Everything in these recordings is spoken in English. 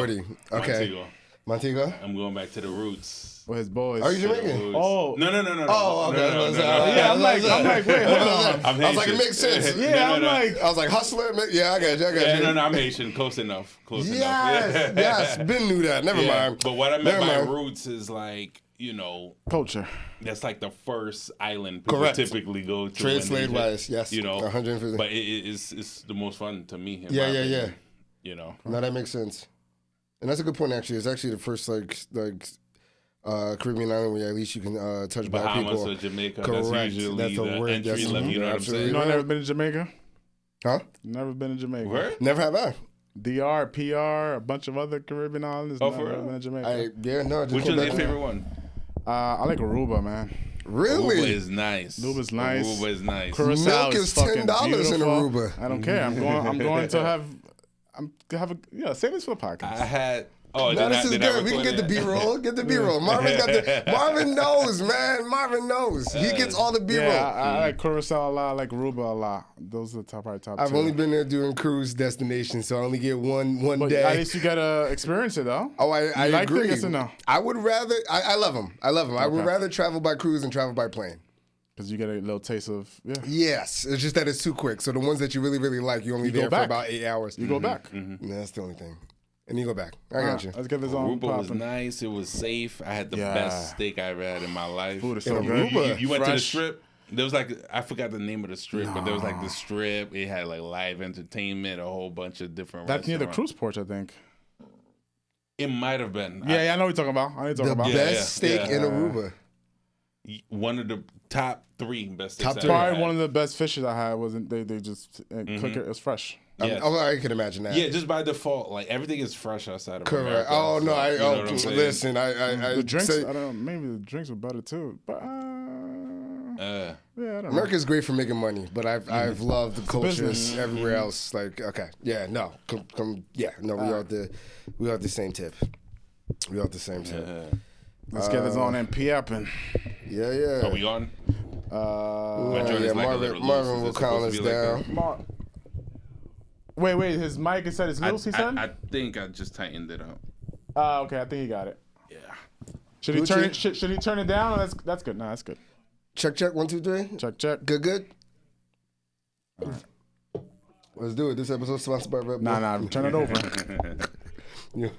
40. Okay. Montego. I'm going back to the roots. With his boys. Are you Jamaican? Oh. No. Oh, okay. No. Yeah, I'm like, wait, hold on. I'm I was like, it makes sense. Yeah, I was like, hustler. Yeah, I got you. No, I'm Haitian. Close enough. Yes. Ben knew that. Never mind. But what I meant by roots is like, culture. That's like the first island people typically go to. Trade slave wise, yes. 150. But it's the most fun to me. Yeah. No, that makes sense. And that's a good point, actually. It's actually the first, Caribbean island where at least you can touch black people. Bahamas or Jamaica. Correct. That's usually That's a word. entry level. You know what I'm saying? I've never been to Jamaica? Huh? Never been to Jamaica. Where? Never have I. DR, PR, a bunch of other Caribbean islands. Oh, for never real? been to Jamaica. Which one's your favorite one? I like Aruba, man. Really? Aruba is nice. Aruba is nice. Curacao Milk is $10 in Aruba. I don't care. I'm going to have save this for the podcast. I had. This is good. We can get the B-roll. Get the B-roll. Marvin knows, man. Marvin knows. He gets all the B-roll. Yeah, I like Curacao a lot. I like Aruba a lot. Those are the top I've two. only been there doing cruise destinations, so I only get one day. At least you got to experience it, though. Oh, I like agree. Yes or no? I would rather. I love them. Okay. I would rather travel by cruise than travel by plane. Because you get a little taste of, Yes. It's just that it's too quick. So the ones that you really, really like, you're only there for about 8 hours. You go back. Mm-hmm. That's the only thing. And you go back. I got you. Let's get this on. Aruba was nice. It was safe. I had the best steak I ever had in my life. Food is so good. You went to the strip. There was I forgot the name of the strip, but there was the strip. It had live entertainment, a whole bunch of different That's near the cruise ports, I think. It might have been. I know what you're talking about. The best steak in Aruba. One of the top 3 best steaks. Probably one of the best fishes I had wasn't they just cook it. It's fresh. Yes. I can imagine that. Yeah, just by default, everything is fresh outside of America. Oh no, listen, the drinks. I don't know. Maybe the drinks were better too, but I don't know. America's great for making money, but I've loved the cultures everywhere else. We all the same tip. We all the same tip. Let's get this on and P-upping. Yeah. Are we on? Marvin will count us down. Wait, his mic said it's loose, he said? I think I just tightened it up. Okay, I think he got it. Yeah. Should he turn it? Should he turn it down? That's good. No, that's good. Check. 1, 2, 3. Check. Good. All right. Let's do it. This episode sponsored by Red Bull. Nah, turn it over. Yeah.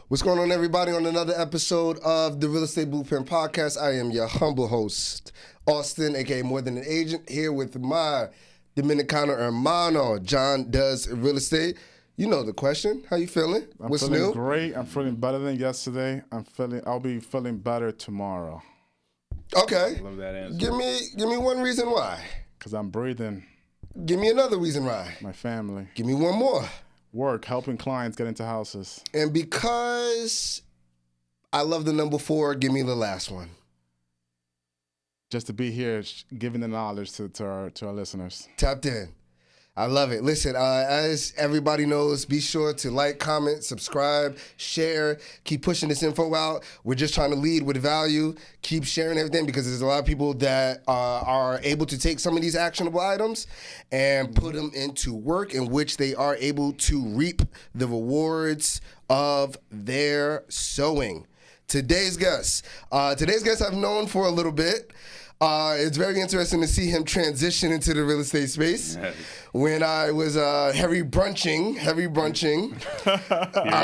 What's going on, everybody? On another episode of the Real Estate Blueprint Podcast, I am your humble host, Austin, aka More Than an Agent, here with my Dominicano hermano, John Does Real Estate. You know the question. How you feeling? What's feeling new? Great. I'm feeling better than yesterday. I'll be feeling better tomorrow. Okay. Love that answer. Give me one reason why. Because I'm breathing. Give me another reason why. My family. Give me one more. Work, helping clients get into houses. And because I love the number 4, give me the last one. Just to be here, giving the knowledge to our listeners. Tapped in. I love it. Listen, as everybody knows, be sure to like, comment, subscribe, share. Keep pushing this info out. We're just trying to lead with value. Keep sharing everything because there's a lot of people that are able to take some of these actionable items and put them into work in which they are able to reap the rewards of their sowing. Today's guest I've known for a little bit. It's very interesting to see him transition into the real estate space. Nice. When I was heavy brunching. He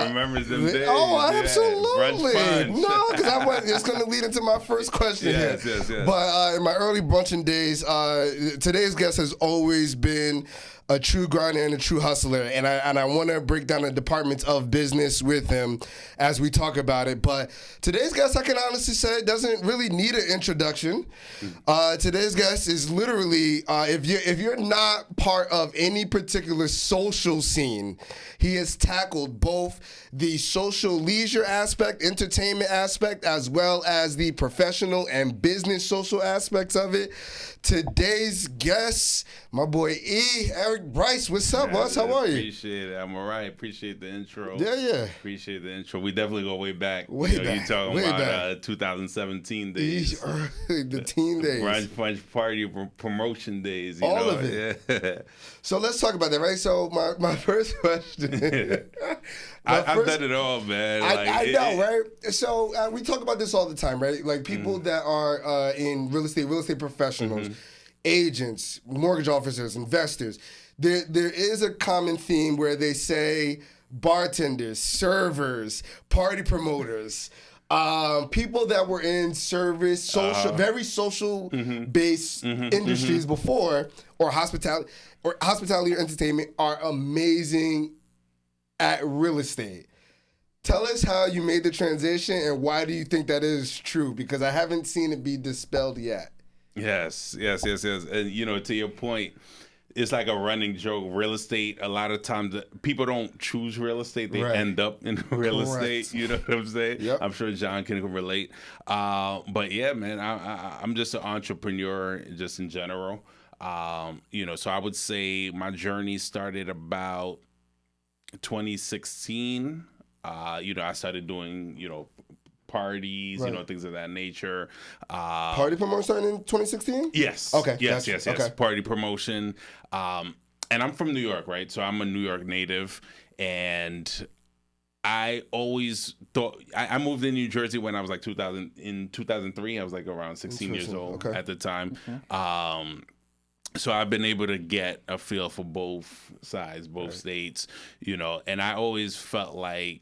remembers them days. Oh, absolutely. No, because it's going to lead into my first question here. Yes. But in my early brunching days, today's guest has always been a true grinder and a true hustler, and I want to break down the departments of business with him as we talk about it. But today's guest, I can honestly say, doesn't really need an introduction. Today's guest is literally, if you're not part of any particular social scene, he has tackled both the social leisure aspect, entertainment aspect, as well as the professional and business social aspects of it. Today's guest, my boy Erick Brice. What's up, boss? How are you? Appreciate it. I'm all right. Appreciate the intro. Yeah. Appreciate the intro. We definitely go way back. Way back. You're talking about 2017 days. The teen days. Brunch party promotion days. All of it. Yeah. So let's talk about that, right? So my first question, I've done it all, man. I know, right? So we talk about this all the time, right? Like people that are in real estate professionals, agents, mortgage officers, investors. There is a common theme where they say bartenders, servers, party promoters, people that were in service, very social based industries before, or hospitality or entertainment, are amazing at real estate. Tell us how you made the transition and why do you think that is true? Because I haven't seen it be dispelled yet. Yes. And, you know, to your point, it's like a running joke. Real estate, a lot of times people don't choose real estate. They end up in real estate. You know what I'm saying? Yep. I'm sure John can relate. But yeah, man, I'm just an entrepreneur just in general. You know, so I would say my journey started about 2016. You know, I started doing, you know, parties, you know, things of that nature. Party promotion started in 2016? Yes. Okay. Yes. Gotcha. Okay. Party promotion. And I'm from New York, right? So I'm a New York native. And I always thought, I moved in New Jersey when I was like 2003. I was like around 16 years old at the time. So I've been able to get a feel for both sides, both states, you know, and I always felt like,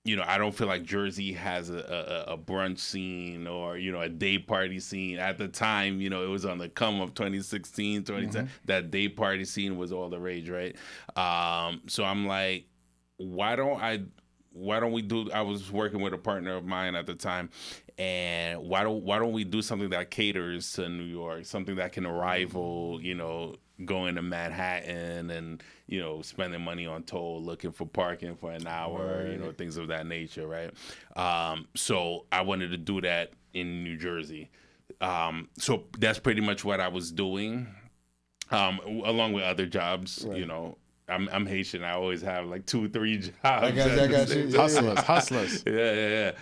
you know, I don't feel like Jersey has a brunch scene or, you know, a day party scene. At the time, you know, it was on the come of 2016, 2010. That day party scene was all the rage, right? So I'm like, why don't we do, I was working with a partner of mine at the time, and why don't we do something that caters to New York, something that can rival, you know, going to Manhattan and, you know, spending money on toll, looking for parking for an hour, you know, things of that nature, right? So I wanted to do that in New Jersey. So that's pretty much what I was doing, along with other jobs, you know. I'm Haitian. I always have like 2-3 jobs. I got you. Hustlers. Yeah.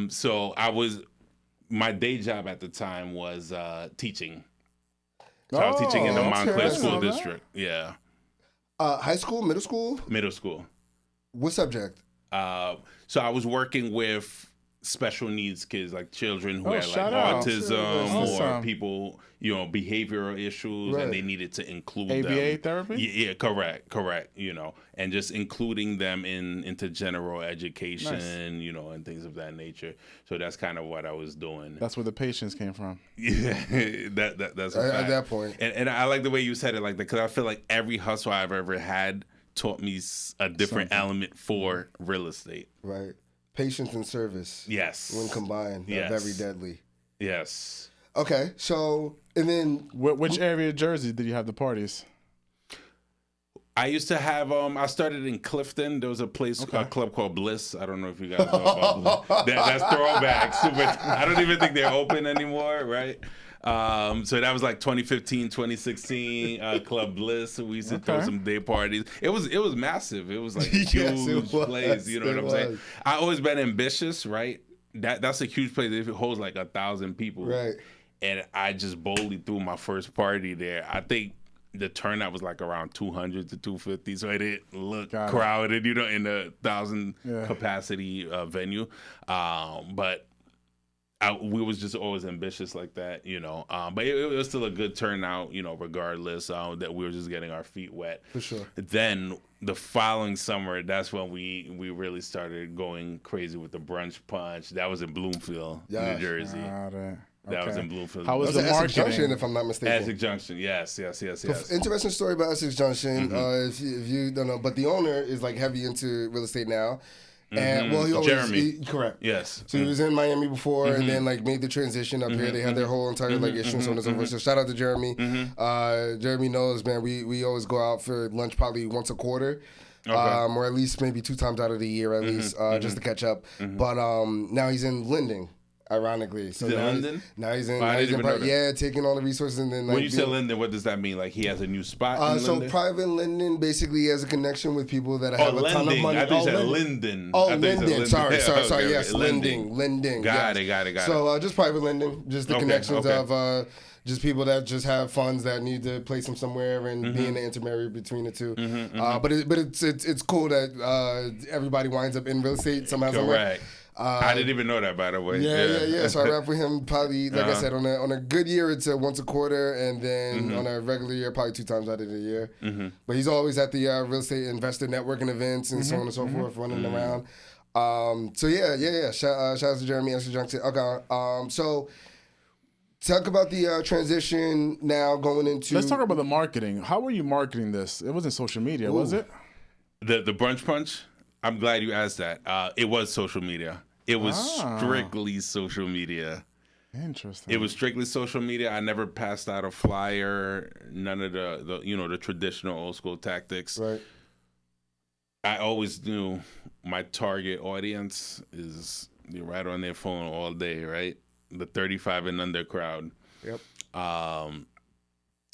So my day job at the time was teaching. So I was teaching in the Montclair School District. Yeah. High school, middle school? Middle school. What subject? So I was working with special needs kids, like children who had like autism or people, you know, behavioral issues, and they needed to include ABA them. therapy? Yeah, correct, you know, and just including them into general education, you know, and things of that nature. So that's kind of what I was doing. That's where the patience came from. Yeah, that's a fact. At that point. And I like the way you said it like that, because I feel like every hustle I've ever had taught me a different element for real estate. Right. Patience and service. Yes. When combined, are very deadly. Yes. Okay, so, and then... Which area of Jersey did you have the parties? I used to have, I started in Clifton. There was a place, a club called Bliss. I don't know if you guys know about Bliss. That's throwbacks. But I don't even think they're open anymore, right? So that was like 2015, 2016, Club Bliss. We used to throw some day parties. It was massive. It was like a huge place. You know what I'm saying? I always been ambitious, right? That's a huge place. It holds like 1,000 people. Right. And I just boldly threw my first party there. I think the turnout was like around 200 to 250, so it didn't look crowded, you know, in the 1,000 capacity venue. But we was just always ambitious like that, you know. But it was still a good turnout, you know, regardless that we were just getting our feet wet. For sure. Then the following summer, that's when we really started going crazy with the brunch punch. That was in Bloomfield, New Jersey. That was in Bloomfield. How was the Essex marketing? Junction, if I'm not mistaken. Essex Junction, yes. Interesting story about Essex Junction. If you don't know, but the owner is like heavy into real estate now. And well, he always correct. Yes. So he was in Miami before, and then like made the transition up here. They had their whole entire like issue, so on and so forth. So shout out to Jeremy. Jeremy knows, man. We always go out for lunch probably once a quarter. Or at least maybe 2 times out of the year, at least, just to catch up. But now he's in Linden. Ironically, so He's in now London? Now he's in. Oh, I now didn't he's in even know that. yeah, taking all the resources and then like. When you say Linden, what does that mean? Like he has a new spot in So Linden? private lending basically has a connection with people that have a ton of money. I thought you said Linden. Oh, I thought you said lending. Sorry. Okay, Yes, lending. Got it. So just private lending, just the connections of just people that just have funds that need to place them somewhere and being the intermediary between the two. But it's cool that everybody winds up in real estate somehow. Correct. I didn't even know that, by the way. Yeah. So I rap with him probably, like I said, on a good year, it's once a quarter, and then on a regular year, probably 2 times out of the year. But he's always at the real estate investor networking events and so on and so forth, running around. So yeah. Shout out to Jeremy Junction. Okay. So talk about the transition now going into. Let's talk about the marketing. How were you marketing this? It wasn't social media, was it? The brunch punch. I'm glad you asked that. It was social media. It was strictly social media. Interesting. It was strictly social media. I never passed out a flyer. None of the traditional old school tactics. Right. I always knew my target audience is right on their phone all day, right? The 35 and under crowd. Yep.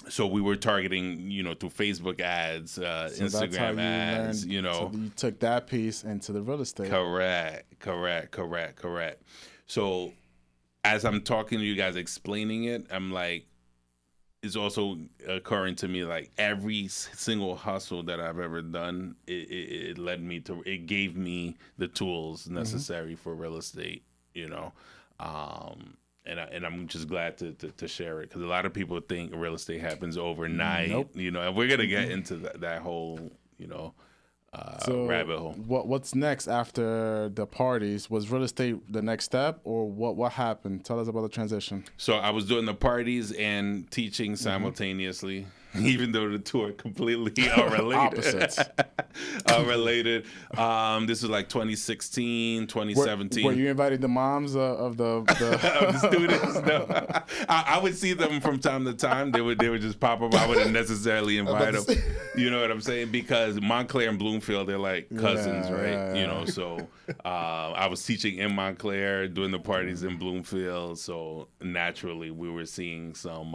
So we were targeting, through Facebook ads, So Instagram ads, So you took that piece into the real estate. Correct. So as I'm talking to you guys, explaining it, I'm like, it's also occurring to me like every single hustle that I've ever done, it led me to, it gave me the tools necessary for real estate, And I'm just glad to share it because a lot of people think real estate happens overnight. Nope. And we're gonna get into that whole rabbit hole. What's next after the parties? Was real estate the next step, or what happened? Tell us about the transition. So I was doing the parties and teaching simultaneously, even though the two are completely unrelated. Opposites. Unrelated. This was like 2016, 2017. Were you inviting the moms of the of the students? No, I would see them from time to time. They would just pop up. I wouldn't necessarily invite them. You know what I'm saying? Because Montclair and Bloomfield, they're like cousins, right? Yeah. So I was teaching in Montclair, doing the parties in Bloomfield. So naturally, we were seeing some.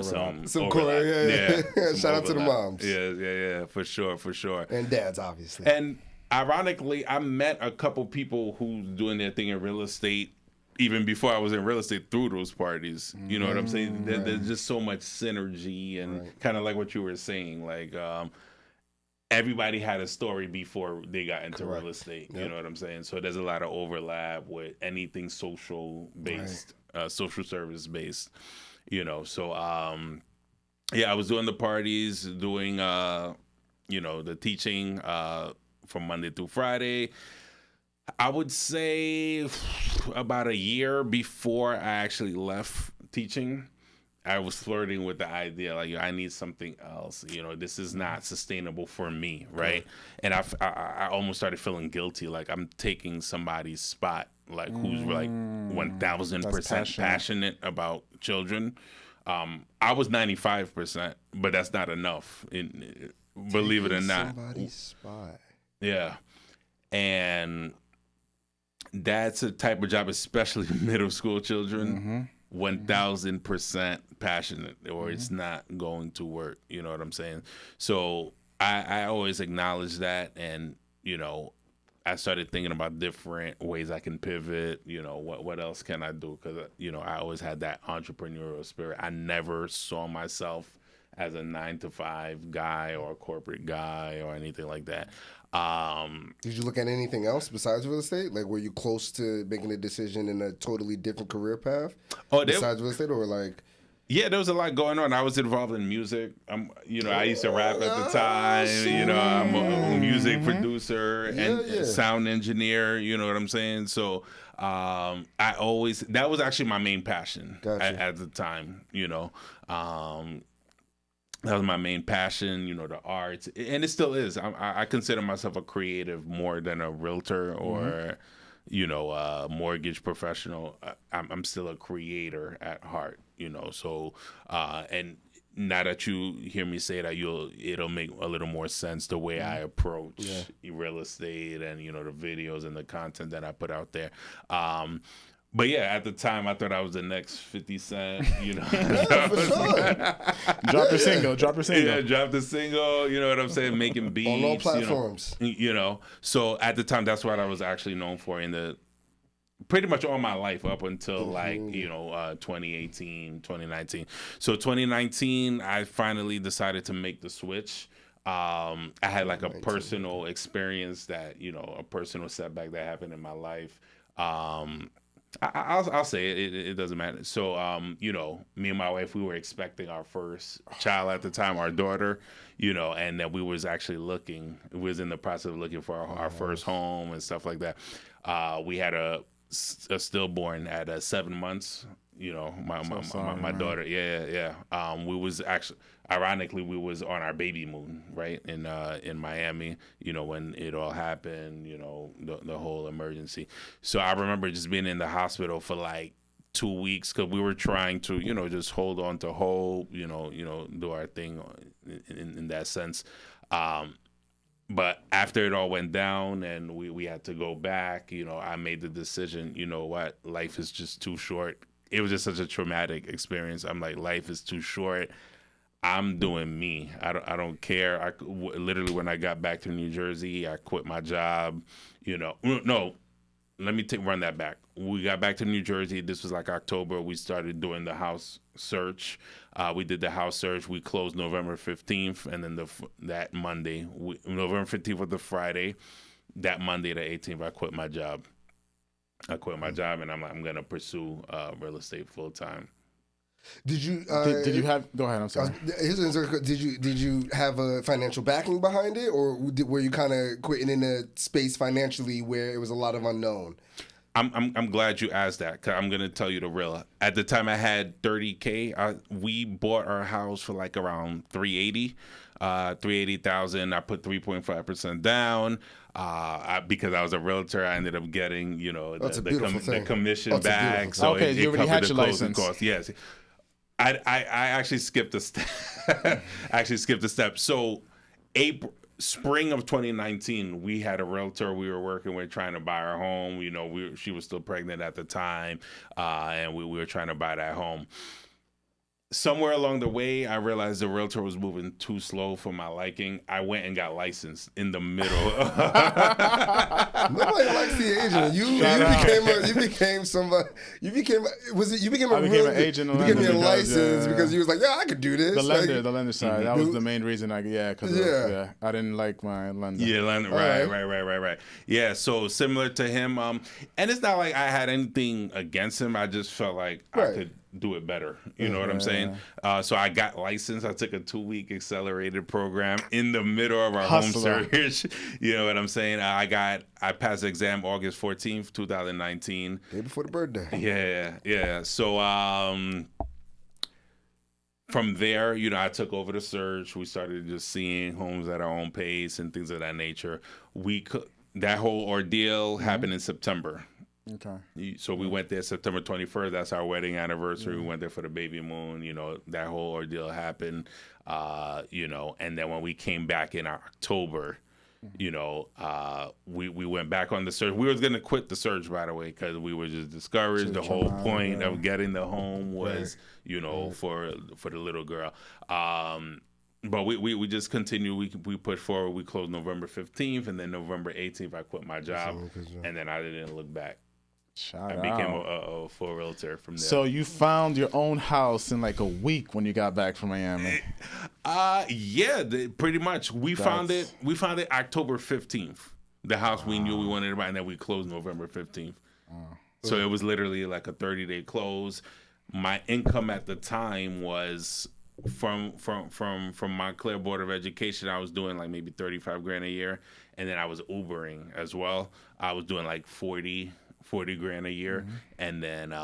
Some cool, yeah. Shout out to the moms. Yeah, for sure. And dads, obviously. And ironically, I met a couple people who's doing their thing in real estate even before I was in real estate through those parties. You know what I'm saying? There's just so much synergy and kind of like what you were saying, like everybody had a story before they got into real estate. You know what I'm saying? So there's a lot of overlap with anything social based, social service based. So I was doing the parties, doing the teaching from Monday through Friday. I would say about a year before I actually left teaching, I was flirting with the idea like I need something else. This is not sustainable for me, right? And I almost started feeling guilty, like I'm taking somebody's spot, like who's like 1,000% passionate about children. I was 95%, but that's not enough. Believe it or not, somebody's spot. Yeah, and that's a type of job, especially middle school children. 1,000% passionate, or it's not going to work. You know what I'm saying? So I always acknowledge that, and I started thinking about different ways I can pivot. What else can I do? Because I always had that entrepreneurial spirit. I never saw myself as a 9-to-5 guy or a corporate guy or anything like that. Did you look at anything else besides real estate? Like, were you close to making a decision in a totally different career path besides real estate, or like? Yeah, there was a lot going on. I was involved in music. I used to rap at the time. I'm a music producer and sound engineer. You know what I'm saying? So that was actually my main passion at the time. That was my main passion, the arts, and it still is. I consider myself a creative more than a realtor or, a mortgage professional. I'm still a creator at heart, So, and now that you hear me say that, it'll make a little more sense the way I approach real estate and the videos and the content that I put out there. But yeah, at the time, I thought I was the next 50 Cent, you know. Yeah, for sure. Drop your single. Yeah, drop the single, you know what I'm saying? Making beats. On all platforms. You know. So at the time, that's what I was actually known for in the pretty much all my life up until 2018, 2019. So 2019, I finally decided to make the switch. I had like a personal experience that, a personal setback that happened in my life. I'll say it doesn't matter. So, me and my wife, we were expecting our first child at the time, our daughter, and that we was actually in the process of looking for our first home and stuff like that. We had a stillborn at 7 months. My daughter. Yeah. We was actually, ironically, we was on our baby moon, right, in Miami. When it all happened. The whole emergency. So I remember just being in the hospital for like 2 weeks because we were trying to, just hold on to hope. Do our thing in that sense. But after it all went down and we had to go back, I made the decision. You know what? Life is just too short. It was just such a traumatic experience. I'm like, life is too short. I'm doing me. I don't care. Literally, when I got back to New Jersey, I quit my job. No, let me run that back. We got back to New Jersey. This was like October. We started doing the house search. We did the house search. We closed November 15th, and then that Monday, November 15th was the Friday. That Monday, the 18th, I quit my job. And I'm like, I'm gonna pursue real estate full time. Did you? Did you have? Go ahead. I'm sorry. Did you have a financial backing behind it, or were you kind of quitting in a space financially where it was a lot of unknown? I'm glad you asked that, because I'm gonna tell you the real. At the time, I had $30K. We bought our house for like around $380,000. I put 3.5% down. Because I was a realtor, I ended up getting the commission back. So okay, you already had your license. Costs. Yes, I actually skipped a step. So spring of 2019, we had a realtor we were working with trying to buy our home. She was still pregnant at the time, and we were trying to buy that home. Somewhere along the way, I realized the realtor was moving too slow for my liking. I went and got licensed in the middle. Nobody likes the agent. You became somebody. You became an agent. You became a license because you was like, yeah, I could do this. The lender side. That was the main reason. I didn't like my lender. Yeah, lender. Right. Yeah, so similar to him. And it's not like I had anything against him. I just felt like I could do it better. You know what I'm saying? So I got licensed. I took a 2-week accelerated program in the middle of our home search. You know what I'm saying? I passed the exam August 14th, 2019. Day before the birthday. Yeah. So from there, I took over the search. We started just seeing homes at our own pace and things of that nature. That whole ordeal happened in September. Okay. So we went there September 21st. That's our wedding anniversary. We went there for the baby moon. That whole ordeal happened. And then when we came back in October, we went back on the search. We was gonna quit the search, by the way, because we were just discouraged. The whole point of getting the home was, for the little girl. But we just continued. We put forward. We closed November 15th, and then November 18th, I quit my job, and then I didn't look back. I became a full realtor from there. So you found your own house in like a week when you got back from Miami. Pretty much. We found it October 15th. The house we knew we wanted to buy, and then we closed November 15th. So it was literally like a 30-day close. My income at the time was from Montclair Board of Education. I was doing like maybe $35,000 a year, and then I was Ubering as well. I was doing like $40,000 a year, and then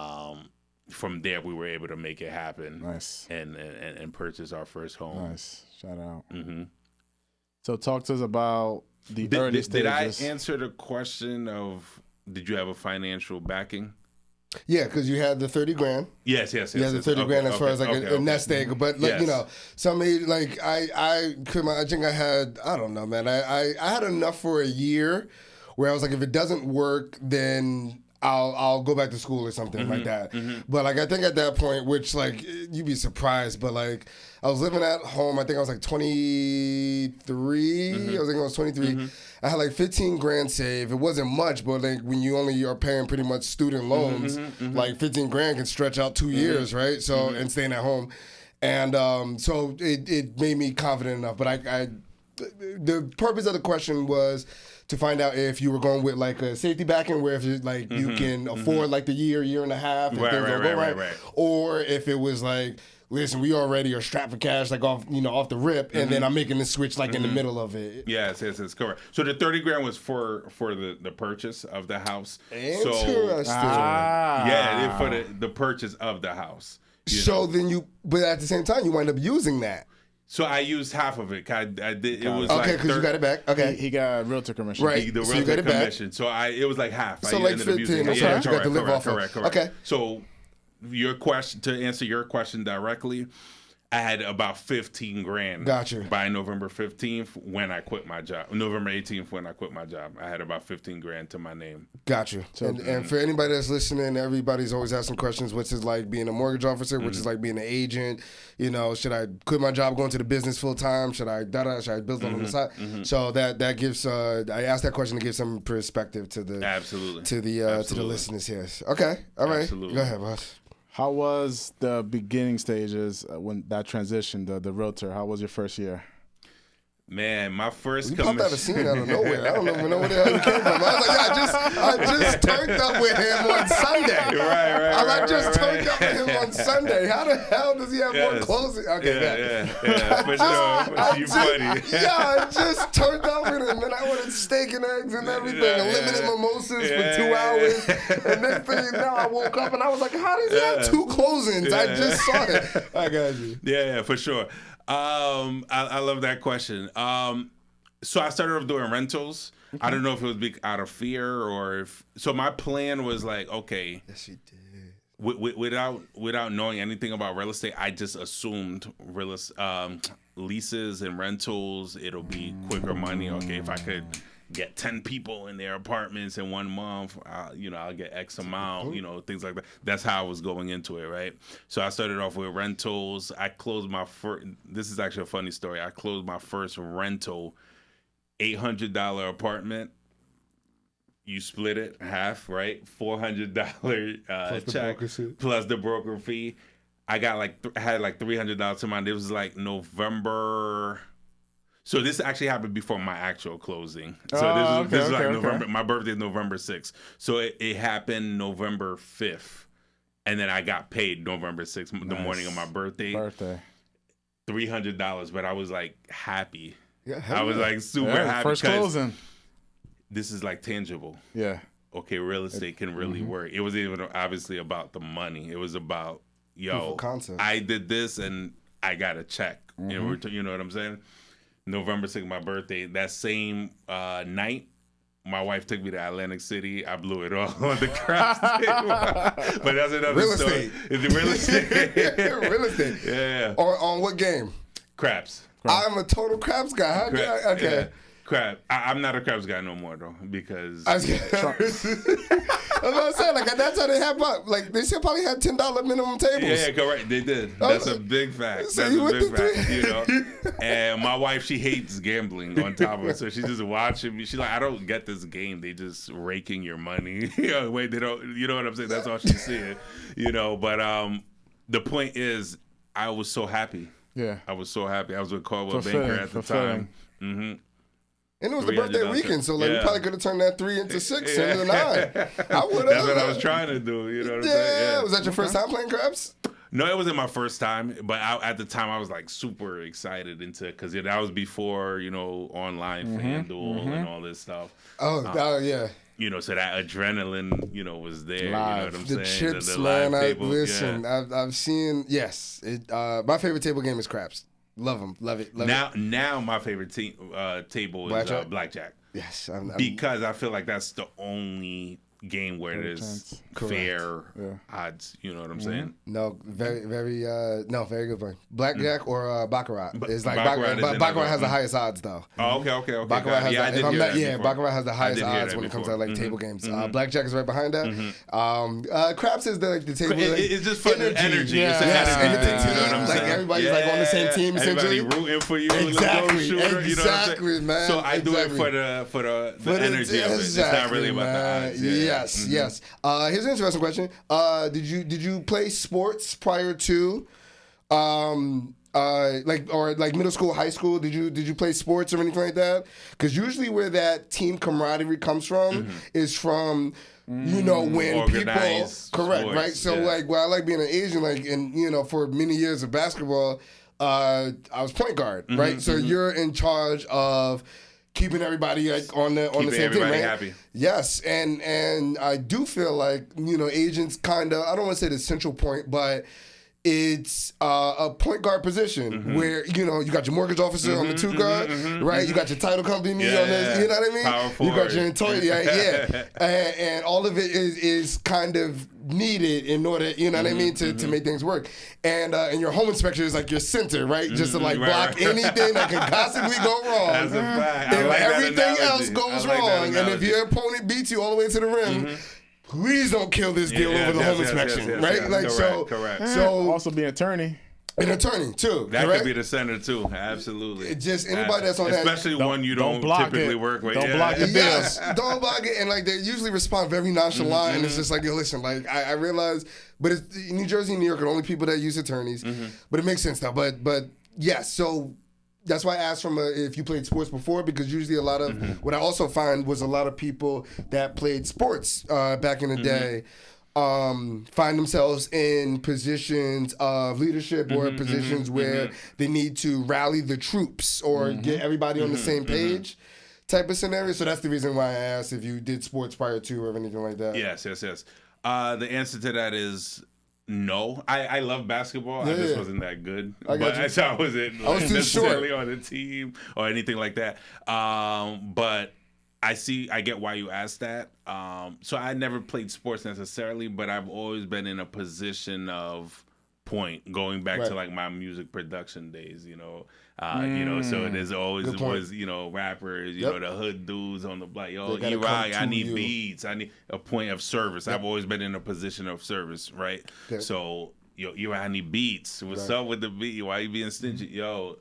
from there we were able to make it happen. Nice. And purchase our first home. Nice. Shout out. So talk to us about the early stages. Did I answer the question of did you have a financial backing? Yeah, because you had the $30,000. Yes. You had the $30,000 as far as like a nest egg, but like somebody like I think I had, I don't know, man. I had enough for a year where I was like, if it doesn't work, then I'll go back to school or something like that. But like I think at that point, which like you'd be surprised, but like I was living at home. I think I was like 23. I think I was 23. I had like 15 grand saved. It wasn't much, but like when you only are paying pretty much student loans, like 15 grand can stretch out 2 years, right? So and staying at home, and so it made me confident enough. But I the purpose of the question was to find out if you were going with like a safety backing, where if you like you can afford like the year and a half, if things don't go right, or if it was like, listen, we already are strapped for cash, like off the rip, and then I'm making the switch like in the middle of it. Yes, correct. So the 30 grand was for the purchase of the house. Interesting. For the purchase of the house. So then but at the same time, you wind up using that. So I used half of it. I did. It was okay, because you got it back. Okay, he got realtor commission. Right, the so realtor you got it commission. Back. So it was like half. So I like ended up 15. using, You got to live off of. Correct. Okay. So your question, to answer your question directly, I had about 15 grand. Gotcha. By November 15th when I quit my job. November 18th when I quit my job, I had about 15 grand to my name. Gotcha. And for anybody that's listening, everybody's always asking questions. What's it like being a mortgage officer? Which is like being an agent? You know, should I quit my job, go into the business full time? Should I build on the side? So that gives. I asked that question to give some perspective to the to the listeners here. Okay. All right. Absolutely. Go ahead, boss. How was the beginning stages when that transition, the realtor? How was your first year? Man, my first commission. You popped out a scene out of nowhere. I don't even know where the hell you came from. I was like, I just turned up with him on Sunday. Right. I just turned up with him on Sunday. How the hell does he have more closing? Okay, yeah, for sure. You funny. I just turned up with him, and I ordered steak and eggs and everything, limited mimosas for 2 hours. And then now I woke up and I was like, how does he have 2 closings? I just saw it. I got you. Yeah, for sure. I love that question. So I started off doing rentals. Okay. I don't know if it was out of fear or if. So my plan was like, okay. Yes, you did. Without knowing anything about real estate, I just assumed leases and rentals, it'll be quicker money. Okay, if I could get 10 people in their apartments in 1 month, I'll get X amount, things like that. That's how I was going into it, right? So I started off with rentals. I closed my first, this is actually a funny story. I closed my first rental, $800 apartment. You split it half, right? $400 check plus the broker fee. I got had $300 to mine. It was like November. So this actually happened before my actual closing. So this is like November. My birthday is November 6th. So it happened November 5th. And then I got paid November 6th, the morning of my birthday. $300, but I was like happy. Yeah, I was like super happy. First closing. This is like tangible. Yeah. Okay, real estate can really work. It wasn't even obviously about the money. It was about, I did this and I got a check. You know what I'm saying? November 6th, my birthday. That same night, my wife took me to Atlantic City. I blew it all on the craps table. But that's another story. It's real estate. Real estate. Yeah. Or on what game? Craps. I'm a total craps guy. Okay. Yeah. Crap. I'm not a craps guy no more though, because I was saying, like that's how they have they still probably had $10 minimum tables. Yeah, correct. They did. That's a big fact. That's a big fact. And my wife, she hates gambling on top of it, so she's just watching me. She's like, I don't get this game. They just raking your money. Wait, they don't. You know what I'm saying? That's all she's seeing. But the point is, I was so happy. Yeah, I was so happy. I was with Caldwell Banker at the time. Mm-hmm. And it was the birthday weekend, so we probably could have turned that 3 into 6 into 9. I would have. That's what I was trying to do. You know what I'm saying? Yeah. Was that your first time playing craps? No, it wasn't my first time, but at the time I was like super excited because that was before online FanDuel and all this stuff. Yeah. So that adrenaline, was there. Live. You know what I'm the saying? Chips, man. Listen, I've seen. Yes, my favorite table game is craps. Love them. Love it. Now my favorite table is blackjack. Yes. Because I feel like that's the only game where there's chance. fair odds. You know what I'm saying? No, very good point. Blackjack or baccarat? It's like Baccarat baccarat has the highest odds though. Oh, okay. Baccarat has I did hear that before. Baccarat has the highest did hear odds that when it comes to before. like table games. Blackjack is right behind that. Craps is the table. It's just for the energy. It's an Yes, and energy the thing. You know what I'm like saying? everybody's like on the same team essentially. Everybody rooting for you. Exactly, You know what I'm saying? man. So I do it Exactly. for the energy of it. It's not really about the odds. Yes. Here's an interesting question. Did you play sports prior to, like middle school, high school? Did you play sports or anything like that? Because usually where that team camaraderie comes from is from. You know, when Organized people correct, sports, right? So yeah. like, well, I like being an Asian, like, and you know, for many years of basketball, I was point guard, right? So you're in charge of keeping everybody like on the same team, right? Happy. Yes, and I do feel like, you know, agents kind of, I don't want to say the central point, but it's a point guard position where, you know, you got your mortgage officer on the two guard, right? You got your title company on this, you know what I mean? Power You got forward. your entire, and all of it is kind of needed in order, you know what I mean, to make things work. And your home inspector is like your center, right? Just to like block anything that can possibly go wrong. That's a fact. I If like that everything analogy. else goes I like that wrong, and if analogy. your opponent beats you all the way to the rim, please don't kill this deal over the home inspection, right? Yes. Like Correct. so Also be an attorney. an attorney too. That correct? could be the center too. Absolutely. It just anybody that's on that. Especially one you don't block typically it. work with. Don't block the bill. Yes, don't block it, and like they usually respond very nonchalant, and it's just like, yo, listen, like I realize, but it's New Jersey and New York are the only people that use attorneys, but it makes sense now. But yes, so that's why I asked if you played sports before, because usually a lot of what I also find was a lot of people that played sports back in the day. Find themselves in positions of leadership or positions where they need to rally the troops or get everybody on the same page type of scenario. So that's the reason why I asked if you did sports prior to or anything like that. Yes. The answer to that is no. I love basketball. I just wasn't that good. I got you. So I wasn't I was too necessarily short on the team or anything like that. But I get why you asked that. So I never played sports necessarily, but I've always been in a position of point, going back to like my music production days, you know. So there's always was, you know, rappers, you know, the hood dudes on the block. Yo, E-Rock, I need beats. I need a point of service. I've always been in a position of service, right? Okay. So, yo, I need beats. What's up with the beat? Why you being stingy? Yo,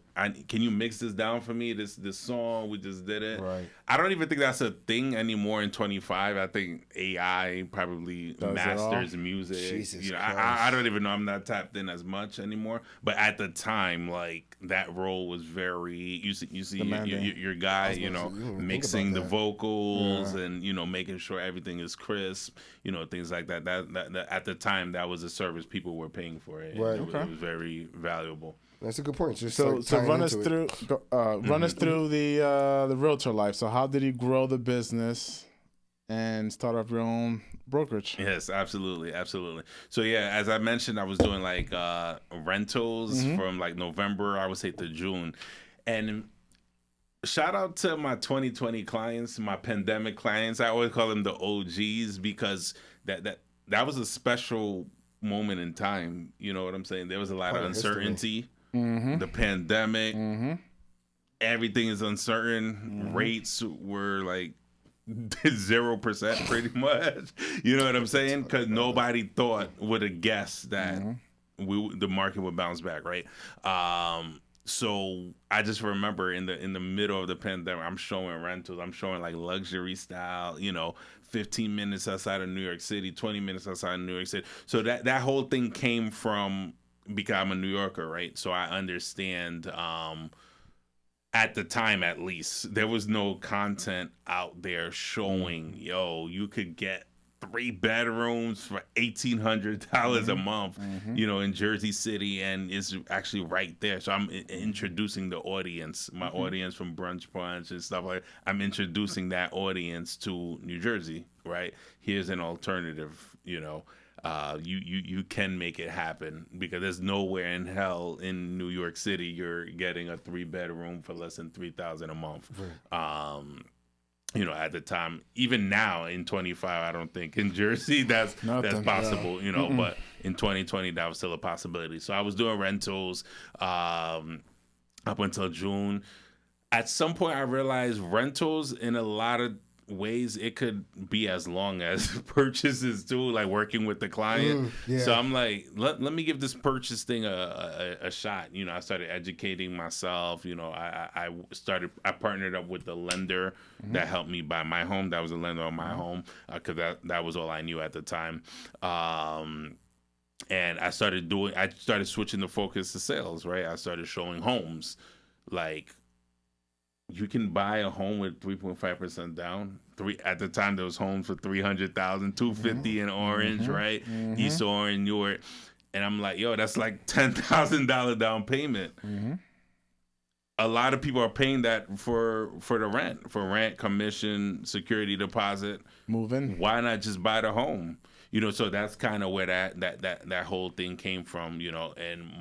can you mix this down for me? This song, we just did it. Right. I don't even think that's a thing anymore in 25. I think AI probably masters music. Jesus you know, Christ. I don't even know. I'm not tapped in as much anymore. But at the time, like that role was very. You see, your guy, you know, mixing the vocals and you know making sure everything is crisp. You know, things like that. That at the time, that was a service people were paying for it. Right. It was very valuable. That's a good point. Just So like run us through the realtor life. So how did you grow the business and start up your own brokerage? Yes, absolutely. So yeah, as I mentioned, I was doing like rentals from like November, I would say, to June, and shout out to my 2020 clients, my pandemic clients. I always call them the OGs because that was a special moment in time. You know what I'm saying? There was a lot of uncertainty. The pandemic, everything is uncertain. Rates were like 0% pretty much. You know what I'm saying? Because nobody would have guessed that the market would bounce back, right? So I just remember in the middle of the pandemic, I'm showing rentals. I'm showing like luxury style, you know, 15 minutes outside of New York City, 20 minutes outside of New York City. So that whole thing came from, because I'm a New Yorker, right? So I understand, at the time at least, there was no content out there showing, yo, you could get 3 bedrooms for $1,800 a month, you know, in Jersey City, and it's actually right there. So I'm introducing the audience, my audience from Brunch Punch and stuff like that. I'm introducing that audience to New Jersey, right? Here's an alternative, you know. You can make it happen, because there's nowhere in hell in New York City you're getting a 3 bedroom for less than $3,000 a month. Right. at the time, even now in 25, I don't think in Jersey that's possible, but in 2020, that was still a possibility. So I was doing rentals up until June. At some point, I realized rentals in a lot of ways it could be as long as purchases too, like working with the client. So I'm like, let me give this purchase thing a shot. I started educating myself. I partnered up with the lender that helped me buy my home. That was a lender on my home because that was all I knew at the time. And I started switching the focus to sales, right? I started showing homes. Like, you can buy a home with 3.5% down. At the time, there was homes for $300,000, $250 in Orange, right? East Orange, Newark. And I'm like, yo, that's like $10,000 down payment. A lot of people are paying that for the rent, commission, security deposit. Moving. Why not just buy the home? So that's kind of where that whole thing came from, and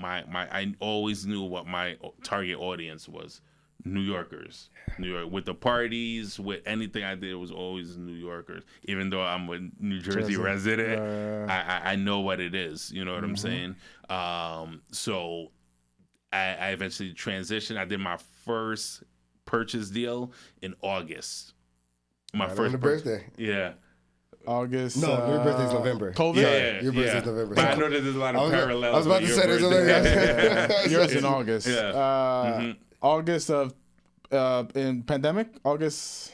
I always knew what my target audience was. New Yorkers. New York, with the parties, with anything I did, it was always New Yorkers. Even though I'm a New Jersey resident, I know what it is. You know what I'm saying? So I eventually transitioned. I did my first purchase deal in August. My first birthday. Yeah. August. No, your birthday's November. COVID? Yeah, your birthday's November. But I know that there's a lot of parallels. I was about to say there's other. Yours in August. Yeah. August of in pandemic. August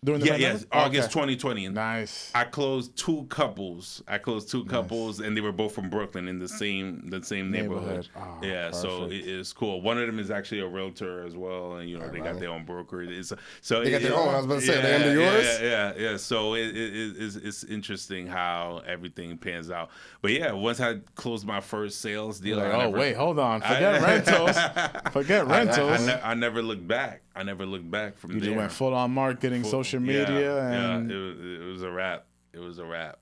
during the pandemic? August 2020. Nice. I closed two couples. And they were both from Brooklyn in the same neighborhood. Oh, yeah, perfect. So it's cool. One of them is actually a realtor as well, and they got their own brokerage. So they got their own. I was about to say they're under yours. Yeah. So it's interesting how everything pans out. But yeah, once I closed my first sales deal, wait, hold on. Forget rentals. Forget rentals. I never looked back. From there. You just went full on marketing, social media, and it was a wrap. It was a wrap.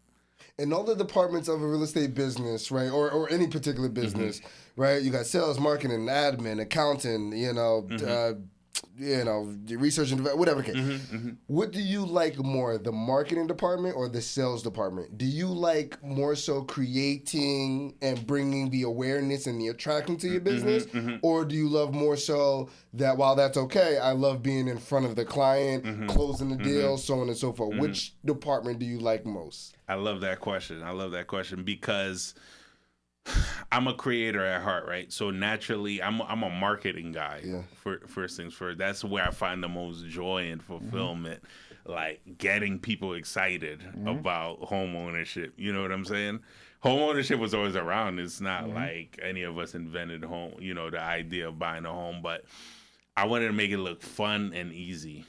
In all the departments of a real estate business, right, or any particular business, right? You got sales, marketing, admin, accounting, research and development, whatever the case. What do you like more, the marketing department or the sales department? Do you like more so creating and bringing the awareness and the attraction to your business? Or do you love more so that while that's okay, I love being in front of the client, closing the deal, so on and so forth? Which department do you like most? I love that question. Because I'm a creator at heart, right? So naturally, I'm a marketing guy. First things first. That's where I find the most joy and fulfillment, like getting people excited about home ownership. You know what I'm saying? Home ownership was always around. It's not like any of us invented home. The idea of buying a home, but I wanted to make it look fun and easy.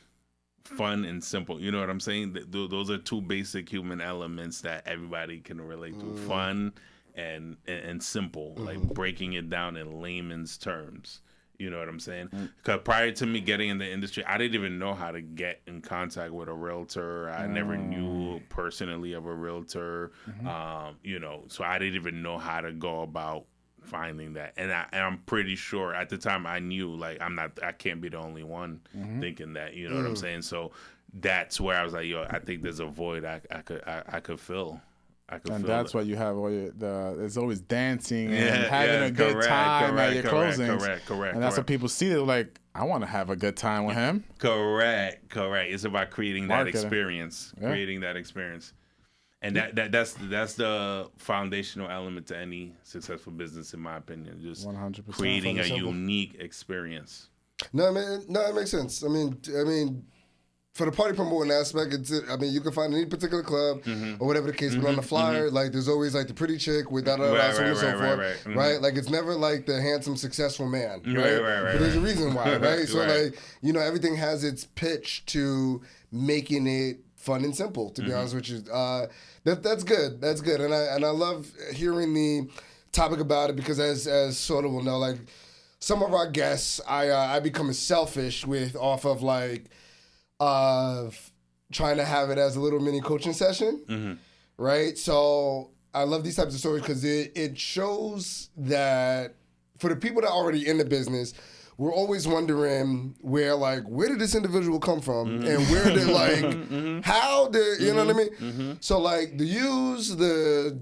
Fun and simple. You know what I'm saying? Those are two basic human elements that everybody can relate to. Fun and simple, like breaking it down in layman's terms. You know what I'm saying? Because prior to me getting in the industry, I didn't even know how to get in contact with a realtor. I never knew personally of a realtor. So I didn't even know how to go about finding that. And I'm pretty sure at the time I knew, like, I can't be the only one thinking that. You know what I'm saying? So that's where I was like, yo, I think there's a void I could fill. And that's why you have there's always dancing and having a good time at your closings. Correct. And that's what people see. They're like, I want to have a good time with him. Correct. It's about creating that experience. And that's the foundational element to any successful business, in my opinion. Just 100% creating a unique experience. No, man. No, it makes sense. I mean. For the party promoting aspect, you can find any particular club or whatever the case, but on the flyer, like, there's always like the pretty chick with so on and so forth, right? Like, it's never like the handsome, successful man, right? But there's a reason why, right? So everything has its pitch to making it fun and simple. To be honest with you, that's good. That's good, and I love hearing the topic about it because as Soda will know, like, some of our guests, I become selfish off of like. Of trying to have it as a little mini coaching session, right? So I love these types of stories because it shows that for the people that are already in the business, we're always wondering where did this individual come from, and where did how did you know what I mean? So the U's, the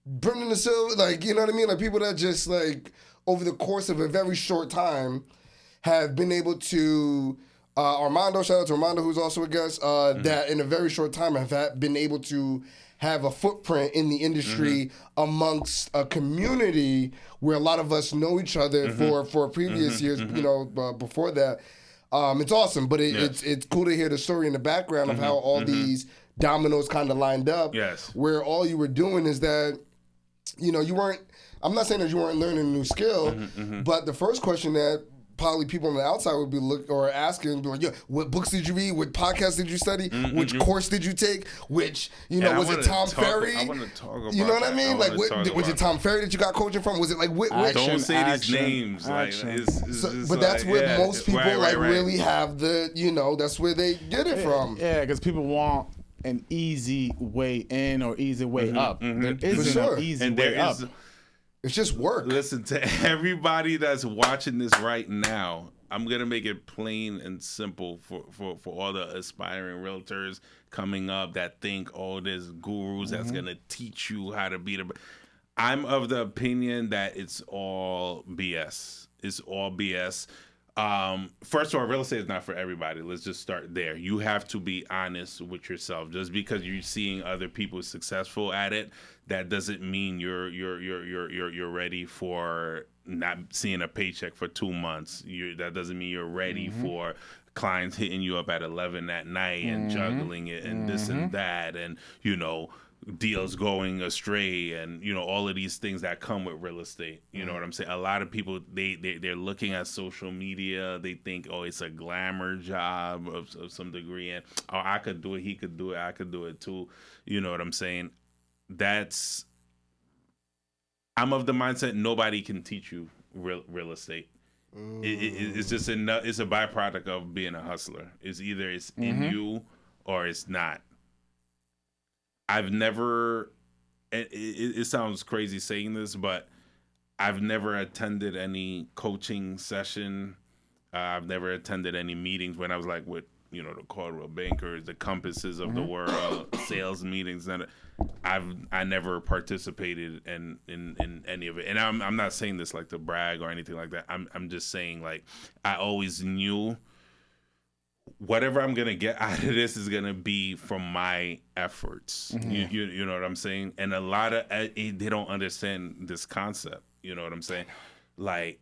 Brendan the Silva, you know what I mean? Like people that just over the course of a very short time have been able to. Armando, shout out to Armando, who's also a guest, that in a very short time have been able to have a footprint in the industry amongst a community where a lot of us know each other for previous years, before that. It's awesome, but it's cool to hear the story in the background of how all these dominoes kind of lined up. Yes. Where all you were doing is that, you weren't, I'm not saying that you weren't learning a new skill, but the first question that probably people on the outside would be asking, what books did you read? What podcasts did you study? Which course did you take? Which, was it Tom Ferry? I want to talk about You know what I mean? Was it Tom Ferry that you got coaching from? Was it don't say these names. But that's where most people really have the, that's where they get it from. Yeah, because people want an easy way in or easy way up. There isn't an easy way up. It's just work. Listen, to everybody that's watching this right now, I'm going to make it plain and simple for all the aspiring realtors coming up that think, there's gurus that's going to teach you how to be the... I'm of the opinion that it's all BS. It's all BS. First of all, real estate is not for everybody. Let's just start there. You have to be honest with yourself. Just because you're seeing other people successful at it, that doesn't mean you're ready for not seeing a paycheck for 2 months. That doesn't mean you're ready for clients hitting you up at 11 at night and juggling it and this and that and deals going astray and all of these things that come with real estate. You know what I'm saying? A lot of people they're looking at social media, they think it's a glamour job of some degree, and I could do it, he could do it, I could do it too. You know what I'm saying? I'm of the mindset nobody can teach you real estate. It's just it's a byproduct of being a hustler. It's either it's in you or it's not. I've never, it sounds crazy saying this, but I've never attended any coaching session. I've never attended any meetings when I was with, the Caldwell Bankers, the Compasses of the world, sales meetings. And I never participated in any of it. And I'm not saying this to brag or anything like that. I'm just saying I always knew whatever I'm gonna get out of this is gonna be from my efforts. You know what I'm saying? And a lot of they don't understand this concept. You know what I'm saying?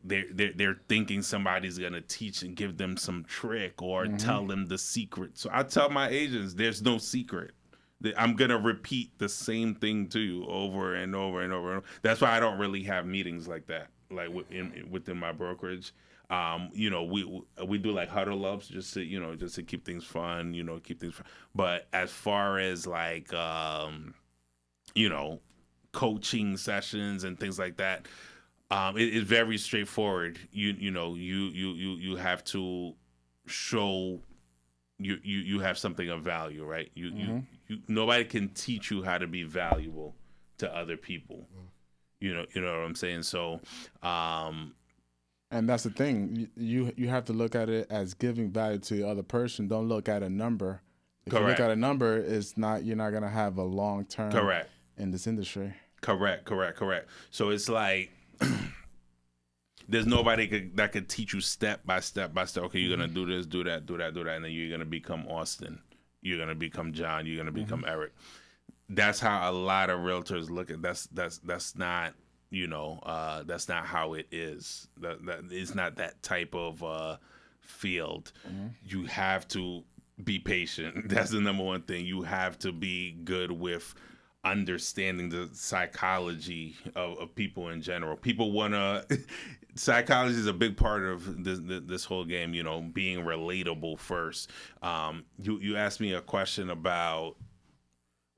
They're thinking somebody's gonna teach and give them some trick or tell them the secret. So I tell my agents, there's no secret. I'm gonna repeat the same thing to you over and over and over. That's why I don't really have meetings like that, within my brokerage. We do huddle ups just to keep things fun, But as far as coaching sessions and things like that, it's very straightforward. You have to show you have something of value, right? You nobody can teach you how to be valuable to other people. You know what I'm saying? So, and that's the thing. You have to look at it as giving value to the other person. Don't look at a number. If you look at a number, you're not gonna have a long term in this industry. Correct. So it's there's nobody that could teach you step by step. Okay, you're gonna do this, do that, and then you're gonna become Austin. You're gonna become John. You're gonna become Eric. That's how a lot of realtors look at. That's not. That's not how it is. That it's not that type of field. You have to be patient. That's the number one thing. You have to be good with understanding the psychology of people in general. People wanna. Psychology is a big part of this whole game. Being relatable first. You asked me a question about.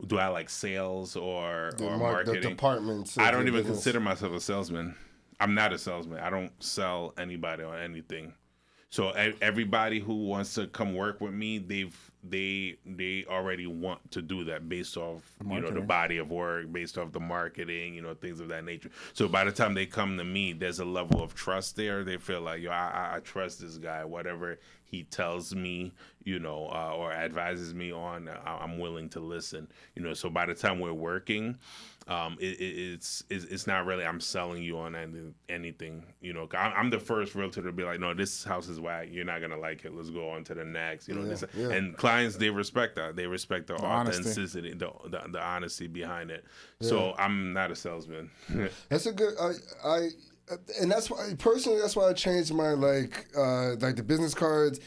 Do I like sales or marketing? The departments. I don't even consider myself a salesman. I'm not a salesman. I don't sell anybody on anything. So everybody who wants to come work with me, they already want to do that based off the body of work, based off the marketing, things of that nature. So by the time they come to me, there's a level of trust there. They feel like, I trust this guy. Whatever he tells me, or advises me on, I'm willing to listen. So by the time we're working, it's not really I'm selling you on anything. I'm the first realtor to be like, no, this house is whack. You're not gonna like it. Let's go on to the next. And clients, they respect that. They respect the authenticity, the honesty behind it. Yeah. So I'm not a salesman. That's a good. And that's why personally, that's why I changed my like the business cards.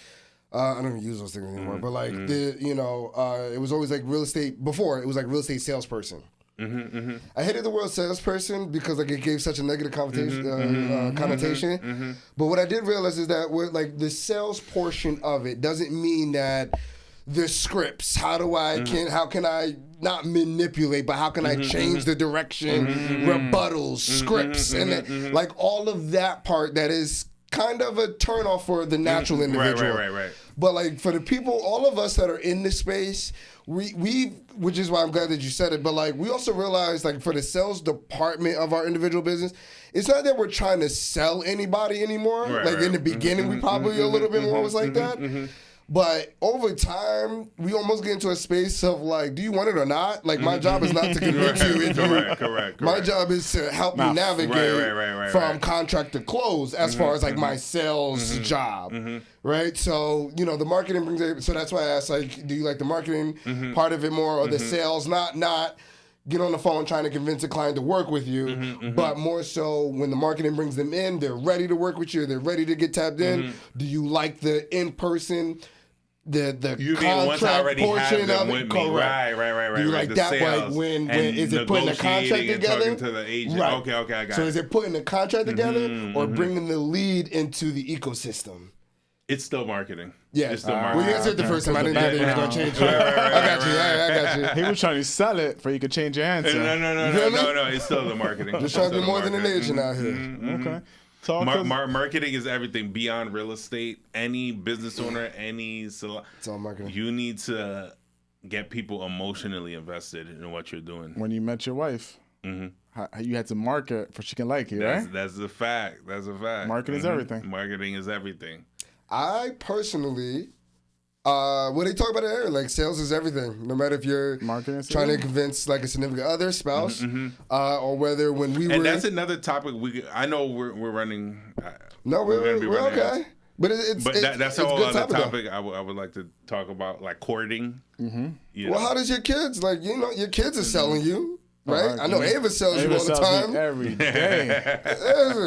I don't even use those things anymore. But like it was always like real estate. Before it was like real estate salesperson. I hated the word salesperson because like it gave such a negative connotation. But what I did realize is that like the sales portion of it doesn't mean that the scripts. How can I not manipulate, but how can I change the direction, rebuttals, scripts, and then, like all of that part that is kind of a turnoff for the natural individual. Right. But like for the people, all of us that are in this space, we which is why I'm glad that you said it, but like we also realize like for the sales department of our individual business, it's not that we're trying to sell anybody anymore. In the beginning, we probably a little bit more was like that. But over time, we almost get into a space of like, do you want it or not? Like my job is not to convince you. Correct. My job is to help you navigate from contract to close as far as like my sales job. Right? So, the marketing brings it. So that's why I asked, like, do you like the marketing part of it more or the sales? Not get on the phone trying to convince a client to work with you, but more so when the marketing brings them in, they're ready to work with you, they're ready to get tapped in. Do you like the in-person, the you contract portion of it? Correct. Right. Do you like that? Like when is it putting a contract together? Talking to the agent. Right. Okay, I got it. So is it putting the contract together or bringing the lead into the ecosystem? It's still marketing. Yeah, it's still marketing. Well, you answered the first time. I didn't think it was going to change. I got you. He was trying to sell it for you could change your answer. No. It's still the marketing. Just trying to be more than an agent out here. Okay. Marketing is everything beyond real estate. Any business owner, it's all marketing. You need to get people emotionally invested in what you're doing. When you met your wife, you had to market for she can like you, right? That's a fact. Marketing is everything. Marketing is everything. I personally, what they talk about in there, like sales is everything. No matter if you're trying to convince like a significant other, spouse, or whether when we were. And that's another topic. I know we're running. We're okay. But that's a whole other topic I would like to talk about, like courting. Well, how does your kids your kids are selling you? Right? I know Ava sells you all the time. Every day.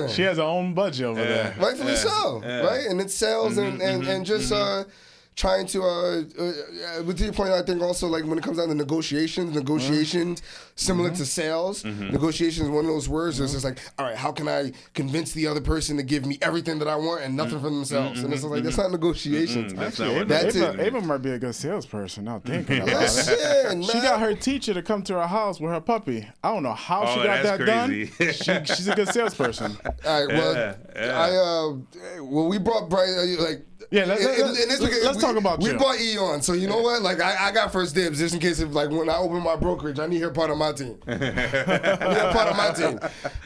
She has her own budget over there. Rightfully so. Right? And it's sales and just trying to, with your point, I think also like when it comes down to negotiations, similar to sales, negotiations is one of those words that's just like, all right, how can I convince the other person to give me everything that I want and nothing for themselves? And it's like, that's not negotiations. Ava might be a good salesperson now thinking about it. She got her teacher to come to her house with her puppy. I don't know how she got that crazy. Done. She's a good salesperson. All right, well, we brought Brice, like, yeah, let's talk about you. We brought E on, so you know what? Like, I got first dibs just in case if, like, when I open my brokerage, I need her part of my team.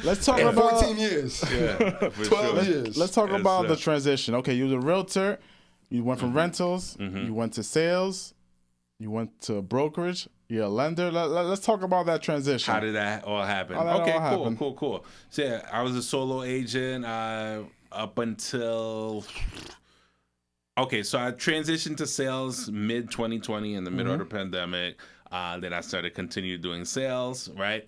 Let's talk about 14 years. 12 years. Let's talk about the transition. Okay, you was a realtor. You went from rentals. You went to sales. You went to brokerage. You're a lender. Let's talk about that transition. How did that all happen? Cool. So yeah, I was a solo agent up until. Okay, so I transitioned to sales mid-2020 in the middle of the pandemic. Then I started continue doing sales, right?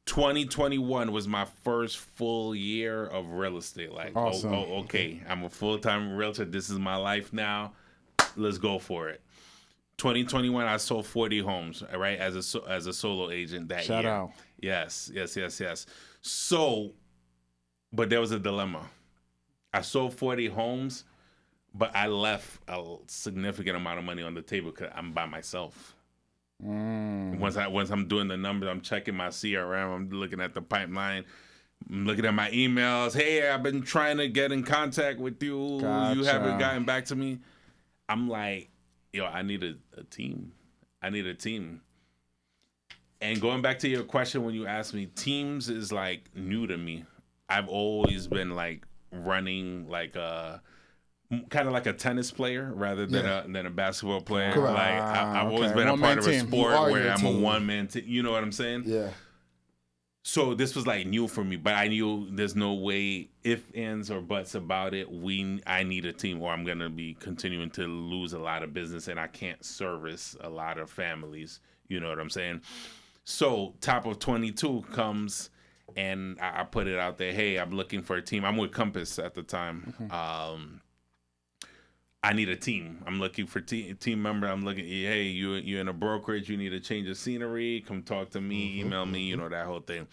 2021 was my first full year of real estate. Like, awesome. Okay, I'm a full-time realtor. This is my life now. Let's go for it. 2021, I sold 40 homes, right, as a solo agent that year. Shout out. Yes. So, but there was a dilemma. I sold 40 homes, but I left a significant amount of money on the table because I'm by myself. Once I'm doing the numbers, I'm checking my CRM, I'm looking at the pipeline, I'm looking at my emails. Hey, I've been trying to get in contact with you. Gotcha. You haven't gotten back to me. I'm like, I need a team. I need a team. And going back to your question when you asked me, teams is like new to me. I've always been like running like a kind of like a tennis player rather than a basketball player. Correct. Like I've always been a part of a sport where I'm a one-man team. You know what I'm saying? Yeah. So this was like new for me, but I knew there's no way, if, ands, or buts about it. I need a team, or I'm gonna be continuing to lose a lot of business, and I can't service a lot of families. You know what I'm saying? So top of 22 comes, and I put it out there. Hey, I'm looking for a team. I'm with Compass at the time. I need a team. I'm looking for team member. I'm looking. Hey, you're in a brokerage. You need a change of scenery. Come talk to me. Email me. You know, that whole thing.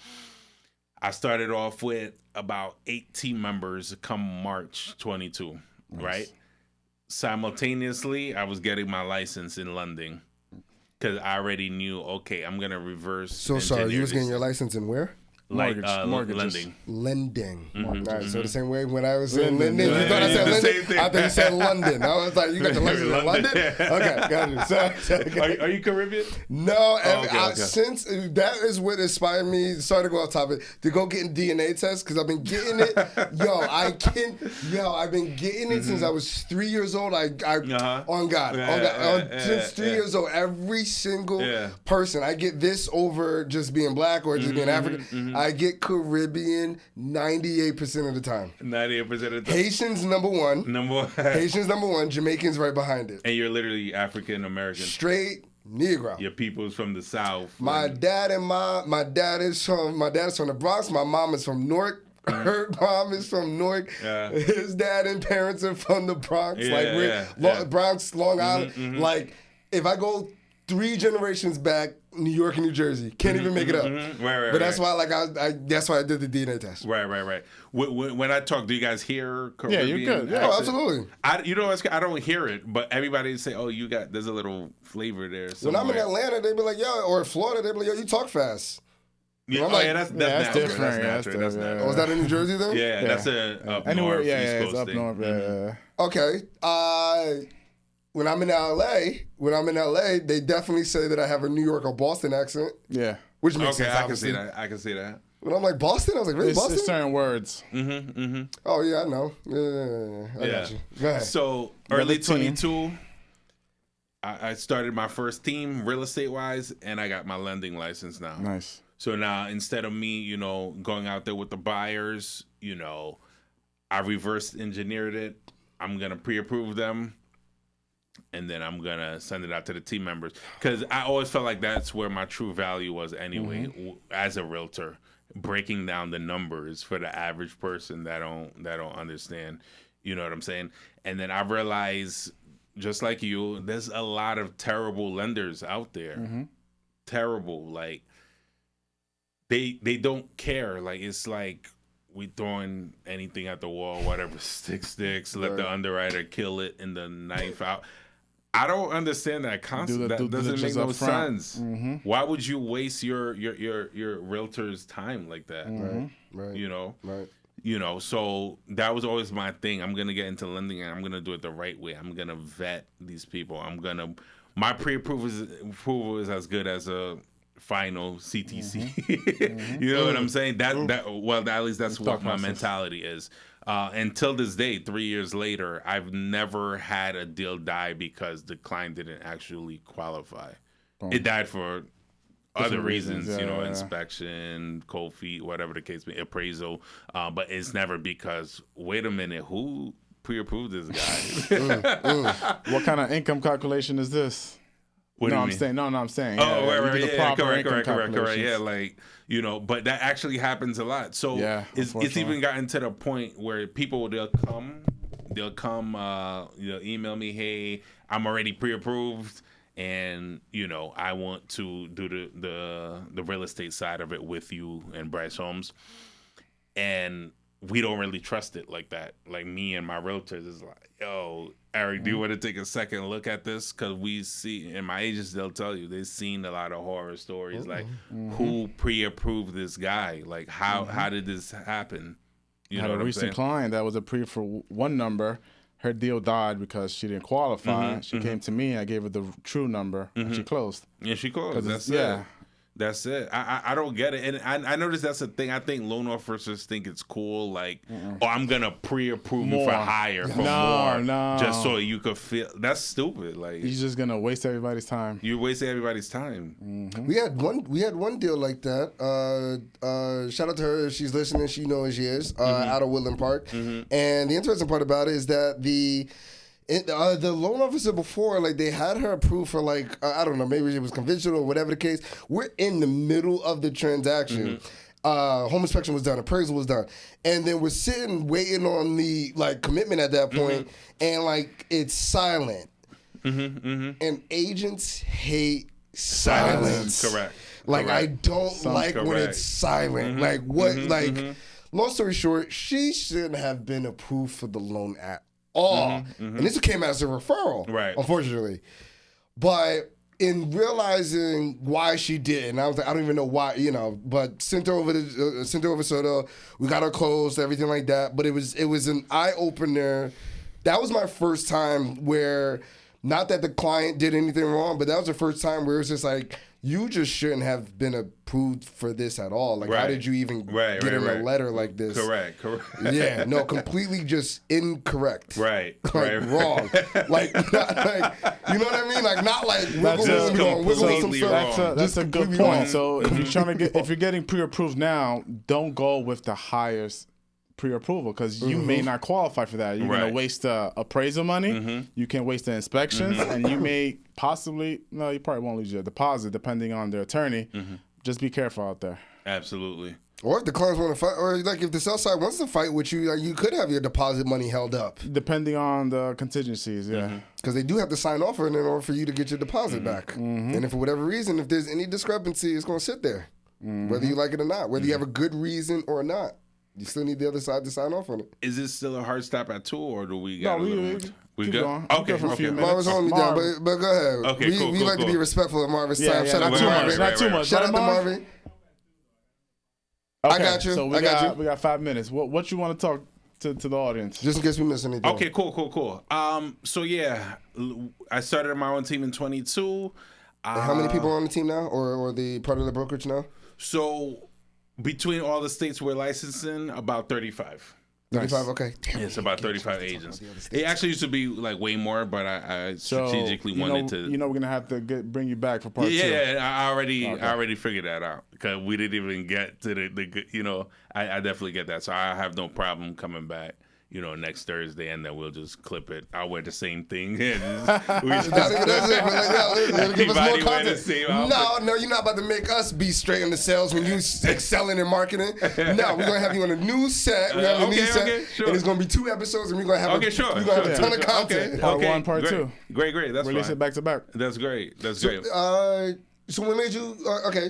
I started off with about 8 team members come March 22. Nice. Right. Simultaneously, I was getting my license in London because I already knew. Okay, I'm gonna reverse. So sorry, you was getting your license in where? Like mortgages. Lending. Right. So the same way when I was saying lending, you thought I said London? I thought you said London. I was like, you got the license in London? Okay, got you. So, are you Caribbean? No. Okay. Since that is what inspired me, sorry to go off topic, to go getting DNA tests, because I've been getting it. I've been getting it since I was 3 years old. On God. Since 3 years old, every single person, I get this over just being black or just being African. I get Caribbean 98% of the time. 98% of the time. Haitians number one. Haitians number one. Jamaicans right behind it. And you're literally African American. Straight Negro. Your people's from the South. My dad is from the Bronx. My mom is from Newark. Her mom is from Newark. Yeah. His dad and parents are from the Bronx. Bronx, Long Island. Like if I go 3 generations back, New York and New Jersey. Can't even make it up. Right. But that's why, that's why I did the DNA test. Right. When I talk, do you guys hear Caribbean? Yeah, you're good. Yeah, absolutely. I don't hear it, but everybody say, "Oh, there's a little flavor there." When I'm in Atlanta, they be like, "Yo," or Florida, they be like, "Yo, you talk fast." Yeah, that's different. That's natural. Oh, was that in New Jersey then? Yeah, that's up anywhere. North, East Coast it's up thing. north. Okay. When I'm in LA, they definitely say that I have a New York or Boston accent. Yeah. Which makes sense. I can see that. When I'm like Boston, I was like, really, Boston? It's certain words. Oh, yeah, I know. Yeah. I got you. Go ahead. So, early 22, I started my first team real estate-wise, and I got my lending license now. Nice. So now, instead of me, going out there with the buyers, I reverse engineered it. I'm going to pre-approve them. And then I'm going to send it out to the team members. Because I always felt like that's where my true value was anyway, as a realtor. Breaking down the numbers for the average person that don't understand. You know what I'm saying? And then I realized, just like you, there's a lot of terrible lenders out there. Terrible. Like, they don't care. Like, it's like we throwing anything at the wall, whatever sticks, let the underwriter kill it and the knife out. I don't understand that concept. That doesn't make no sense. Why would you waste your realtor's time like that? Right. So that was always my thing. I'm gonna get into lending and I'm gonna do it the right way. I'm gonna vet these people. My pre-approval is as good as a final CTC. You know what I'm saying? At least that's what my mentality is. Until this day, 3 years later, I've never had a deal die because the client didn't actually qualify. It died for other reasons, inspection, cold feet, whatever the case may be, appraisal. But it's never because, wait a minute, who pre-approved this guy? What kind of income calculation is this? What do you mean? I'm saying. Oh, right. Correct. Yeah, but that actually happens a lot. So it's even gotten to the point where they'll come, email me, hey, I'm already pre-approved, and I want to do the real estate side of it with you and Brice Homes, and we don't really trust it like that. Like me and my realtors is like, yo, Eric, do you want to take a second look at this? Because we see, and my agents, they'll tell you, they've seen a lot of horror stories. Like, who pre-approved this guy? Like, how did this happen? I had a recent client that was approved for one number. her deal died because she didn't qualify. She came to me, and I gave her the true number, and she closed. Yeah, she closed. That's it. That's it. I don't get it. And I noticed that's the thing. I think loan officers think it's cool. Like, oh, I'm going to pre-approve you for higher, for more. No. Just so you could feel. That's stupid. Like, you're just going to waste everybody's time. You're wasting everybody's time. We had one deal like that. Shout out to her if she's listening. She knows she is. Out of Woodland Park. And the interesting part about it is that the loan officer before, like, they had her approved for, like, I don't know, maybe it was conventional or whatever the case. We're in the middle of the transaction. Home inspection was done, appraisal was done, and then we're sitting waiting on the, like, commitment at that point, and, like, it's silent. And agents hate silence. Correct. Like, I don't like when it's silent. Like, what? Like, long story short, she shouldn't have been approved for the loan at all. And this came as a referral, right? Unfortunately. But in realizing why she did, and I was like, I don't even know why, but sent her over soda. We got her closed, everything like that. But it was an eye opener. That was my first time where, not that the client did anything wrong, but that was the first time where it was just like, you just shouldn't have been approved for this at all. Like, how did you even get in a letter like this? Correct. Yeah, no, completely just incorrect. Right. Wrong. Like, you know what I mean? Like, not like wiggling some stuff. That's a good point. Wrong. So if you're getting pre-approved now, don't go with the highest pre-approval, because you may not qualify for that. You're going to waste the appraisal money. You can waste the inspections, and you may possibly, no, you probably won't lose your deposit depending on the attorney. Just be careful out there. Absolutely. Or if the clients want to fight, or like if the sell side wants to fight with you, like, you could have your deposit money held up. Depending on the contingencies, yeah. Because they do have to sign off in order for you to get your deposit back. And if for whatever reason, if there's any discrepancy, it's going to sit there, whether you like it or not, whether you have a good reason or not. You still need the other side to sign off on it. Is it still a hard stop at 2, or do we got we good? Okay. Marvin's holding me down, but go ahead. Okay, we like to be respectful of Marvin's time. Shout out to Marvin. Not too much. Shout out to Marvin. Okay, I got you. So we got 5 minutes. What you want to talk to the audience? Just in case we miss anything. Okay, cool. So yeah, I started my own team in 22. How many people are on the team now, or the part of the brokerage now? So, between all the states we're licensing, about 35. 35, okay. It's about 35 agents. It actually used to be like way more, but I strategically wanted to. We're gonna have to bring you back for part 2. Yeah, I already figured that out, because we didn't even get to the I definitely get that, so I have no problem coming back. Next Thursday, and then we'll just clip it. I'll wear the same thing. And That's it. Give us more content. No, you're not about to make us be straight in the sales when you excelling in marketing. No, we're gonna have you on a new set. We're having a new set, sure. And it's gonna be 2 episodes, and we're gonna have a ton of content. Part 1, part 2. Great. That's release it back to back. That's great. So what made you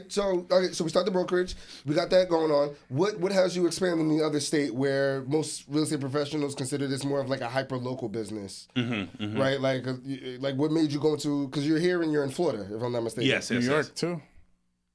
So we start the brokerage. We got that going on. What has you expand in the other state where most real estate professionals consider this more of like a hyper local business, right? Like what made you go to? Because you're here and you're in Florida, if I'm not mistaken. Yes, New York too.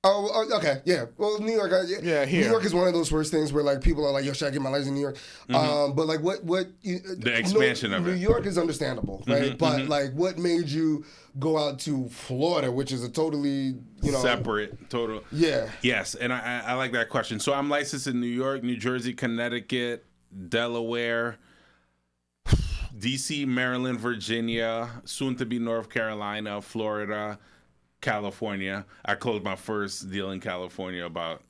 Oh, okay, yeah. Well, New York, here. New York is one of those first things where like people are like, "Yo, should I get my license in New York?" But like, the expansion of it. New York is understandable, right? But like, what made you go out to Florida, which is a totally separate, total. Yeah. Yes, and I like that question. So I'm licensed in New York, New Jersey, Connecticut, Delaware, DC, Maryland, Virginia, soon to be North Carolina, Florida, California. I closed my first deal in California about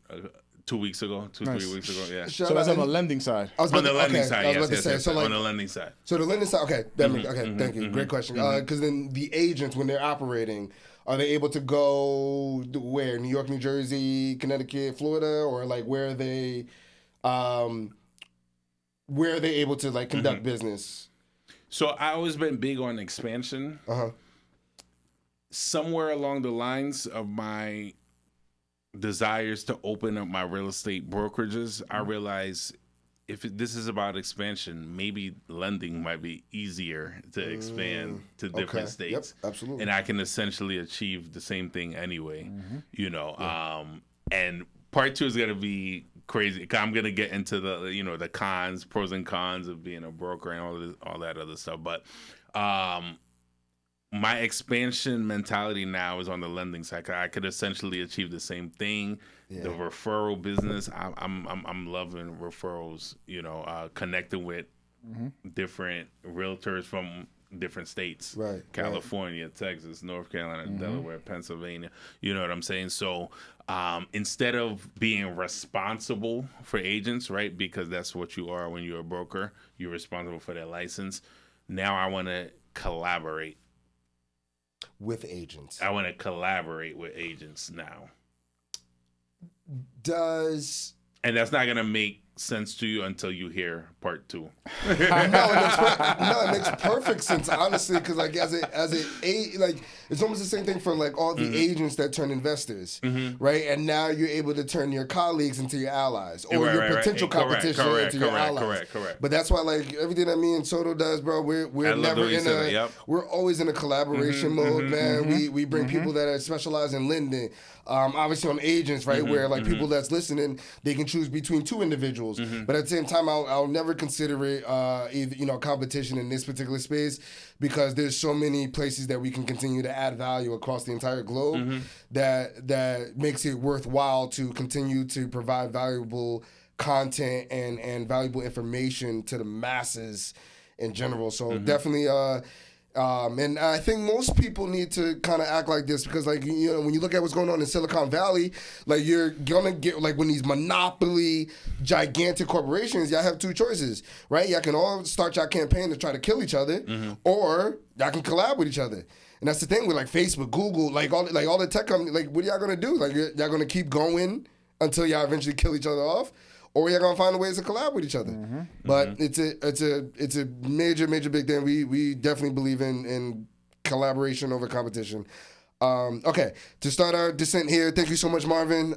2 weeks ago, 3 weeks ago. Yeah. So that's on the lending side. On the lending side, yes. So like, on the lending side. So the lending side, okay. Thank you. Great question. Because then the agents, when they're operating, are they able to go where? New York, New Jersey, Connecticut, Florida, or like where are they able to like conduct business? So I always been big on expansion. Somewhere along the lines of my desires to open up my real estate brokerages, I realized if this is about expansion, maybe lending might be easier to expand to different states. Yep, absolutely. And I can essentially achieve the same thing anyway, And part 2 is going to be crazy. I'm gonna get into the the cons, pros and cons of being a broker and all that other stuff. But my expansion mentality now is on the lending side. I could essentially achieve the same thing. Yeah. The referral business, I'm loving referrals. Connecting with different realtors from different states, right? California, right. Texas, North Carolina, Delaware, Pennsylvania. You know what I'm saying? So instead of being responsible for agents, right? Because that's what you are when you're a broker. You're responsible for their license. Now I want to collaborate with agents. I want to collaborate with agents now. And that's not gonna make sense to you until you hear part 2. No, it makes perfect sense, honestly, because like as it's almost the same thing for like all the agents that turn investors, right? And now you're able to turn your colleagues into your allies, or your potential competition into your allies. Correct. But that's why like everything that me and Soto does, bro, we're never in we're always in a collaboration mode, man. We bring people that are specialized in lending. Obviously on agents, right, where like people that's listening, they can choose between 2 individuals. But at the same time, I'll never consider it either, competition in this particular space, because there's so many places that we can continue to add value across the entire globe that makes it worthwhile to continue to provide valuable content and valuable information to the masses in general. So definitely and I think most people need to kind of act like this, because like, when you look at what's going on in Silicon Valley, like you're gonna get like when these monopoly gigantic corporations, y'all have 2 choices, right? Y'all can all start y'all campaign to try to kill each other, or y'all can collab with each other. And that's the thing with like Facebook, Google, like all the tech companies. Like, what are y'all gonna do? Like, y'all gonna keep going until y'all eventually kill each other off, or you're gonna find ways to collab with each other. But it's a major big thing. We definitely believe in collaboration over competition. Okay, to start our descent here, thank you so much, Marvin.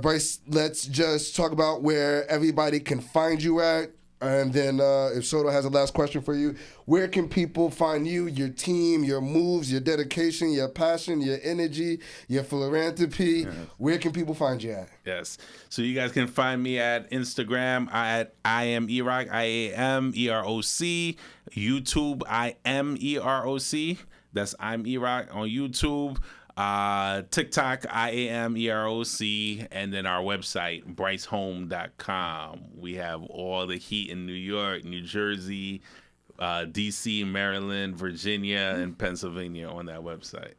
Brice, let's just talk about where everybody can find you at. And then if Soto has a last question for you, where can people find you, your team, your moves, your dedication, your passion, your energy, your philanthropy? Yes. Where can people find you at? Yes. So you guys can find me at Instagram at I am Eroc, IAMEROC. YouTube, I am EROC. That's I'm Eroc on YouTube. TikTok, IAMEROC, and then our website, bricehome.com. We have all the heat in New York, New Jersey, DC, Maryland, Virginia, and Pennsylvania on that website.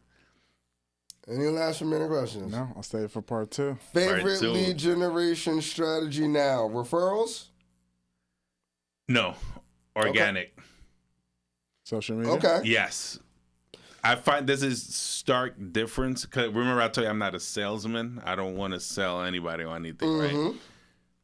Any last minute questions? No, I'll save it for part 2. Favorite lead generation strategy now? Referrals? No. Organic. Okay. Social media? Okay. Yes. I find this is stark difference. Cause remember, I told you I'm not a salesman. I don't want to sell anybody or anything, right?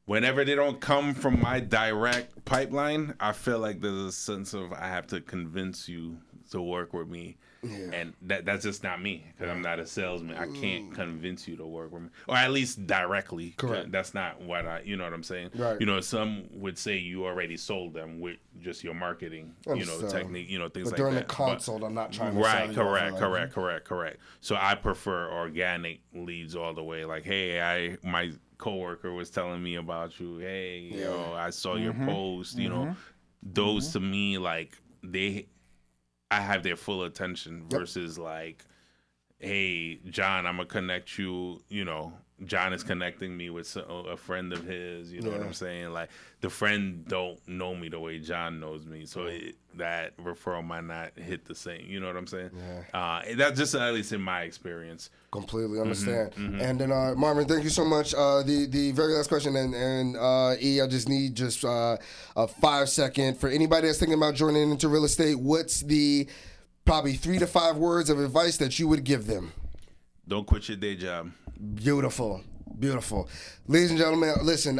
Whenever they don't come from my direct pipeline, I feel like there's a sense of I have to convince you to work with me. Yeah. And that's just not me, because I'm not a salesman. I can't convince you to work with me, or at least directly. Correct. That's not what you know what I'm saying? Right. Some would say you already sold them with just your marketing, technique, things like that. But during the consult, I'm not trying to sell you. Correct. So I prefer organic leads all the way. Like, hey, my coworker was telling me about you. Hey, I saw your post. Those to me, like, I have their full attention versus like, hey, John, I'm gonna connect you. John is connecting me with a friend of his. You know what I'm saying? Like, the friend don't know me the way John knows me, so that referral might not hit the same. You know what I'm saying? Yeah. That's just at least in my experience. Completely understand. And then Marvin, thank you so much. The very last question, and E, I just need a 5-second for anybody that's thinking about joining into real estate. What's the probably 3 to 5 words of advice that you would give them? Don't quit your day job. Beautiful. Ladies and gentlemen, listen,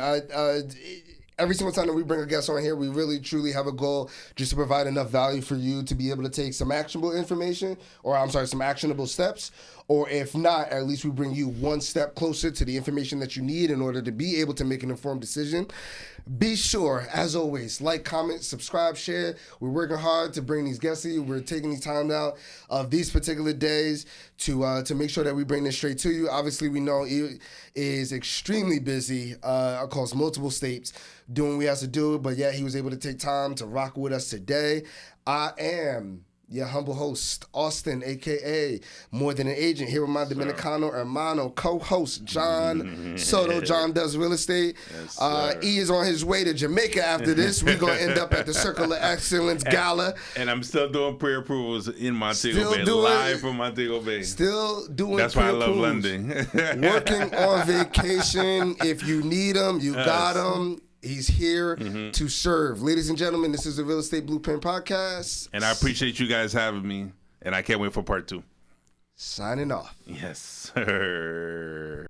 every single time that we bring a guest on here, we really truly have a goal just to provide enough value for you to be able to take some actionable information, or some actionable steps, or if not, at least we bring you one step closer to the information that you need in order to be able to make an informed decision. Be sure, as always, like, comment, subscribe, share. We're working hard to bring these guests to you. We're taking these time out of these particular days to make sure that we bring this straight to you. Obviously, we know he is extremely busy across multiple states doing what he has to do, but yeah, he was able to take time to rock with us today. I am your humble host, Austin, a.k.a. More Than an Agent, here with my Dominicano hermano, co-host, John Soto. John does real estate. Yes, E is on his way to Jamaica after this. We're going to end up at the Circle of Excellence Gala. And I'm still doing pre-approvals in Montego Bay, live from Montego Bay. Still doing That's why I love London. Working on vacation. If you need him, you got him. He's here to serve. Ladies and gentlemen, this is the Real Estate Blueprint Podcast. And I appreciate you guys having me. And I can't wait for part 2. Signing off. Yes, sir.